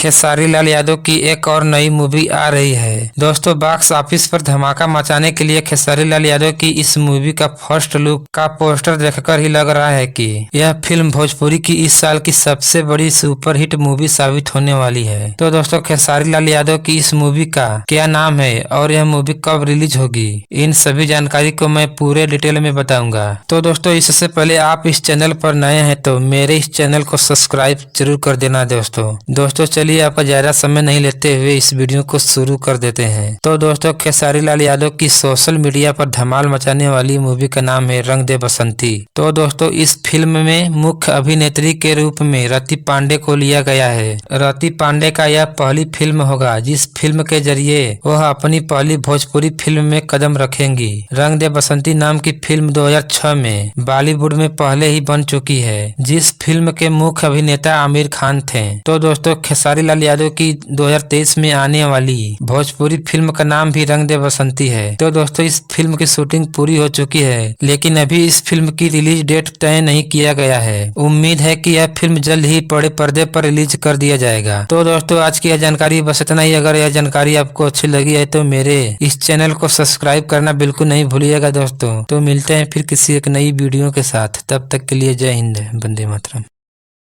खेसारी लाल यादव की एक और नई मूवी आ रही है। दोस्तों, बॉक्स ऑफिस पर धमाका मचाने के लिए खेसारी लाल यादव की इस मूवी का फर्स्ट लुक का पोस्टर देखकर ही लग रहा है कि यह फिल्म भोजपुरी की इस साल की सबसे बड़ी सुपरहिट मूवी साबित होने वाली है। तो दोस्तों, खेसारी लाल यादव की इस मूवी का क्या नाम है और यह मूवी कब रिलीज होगी, इन सभी जानकारी को मैं पूरे डिटेल में बताऊंगा। तो दोस्तों, इससे पहले आप इस चैनल पर नए हैं तो मेरे इस चैनल को सब्सक्राइब जरूर कर देना। दोस्तों चलिए आपका ज्यादा समय नहीं लेते हुए इस वीडियो को शुरू कर देते हैं। तो दोस्तों, खेसारी लाल यादव की सोशल मीडिया पर धमाल मचाने वाली मूवी का नाम है रंग दे बसंती। तो दोस्तों, इस फिल्म में मुख्य अभिनेत्री के रूप में रति पांडे को लिया गया है। रति पांडे का यह पहली फिल्म होगा जिस फिल्म के जरिए वह अपनी पहली भोजपुरी फिल्म में कदम रखेंगी। रंग दे बसंती नाम की फिल्म 2006 में बॉलीवुड में पहले ही बन चुकी है, जिस फिल्म के मुख्य अभिनेता आमिर खान थे। तो दोस्तों, खेसारी लाल यादव की 2023 में आने वाली भोजपुरी फिल्म का नाम भी रंग दे बसंती है। तो दोस्तों, इस फिल्म की शूटिंग पूरी हो चुकी है, लेकिन अभी इस फिल्म की रिलीज डेट तय नहीं किया गया है। उम्मीद है कि यह फिल्म जल्द ही बड़े पर्दे पर रिलीज कर दिया जाएगा। तो दोस्तों, आज की यह जानकारी बस इतना ही। अगर यह जानकारी आपको अच्छी लगी है तो मेरे इस चैनल को सब्सक्राइब करना बिल्कुल नहीं भूलिएगा दोस्तों। तो मिलते हैं फिर किसी एक नई वीडियो के साथ, तब तक के लिए जय हिंद, वंदे मातरम।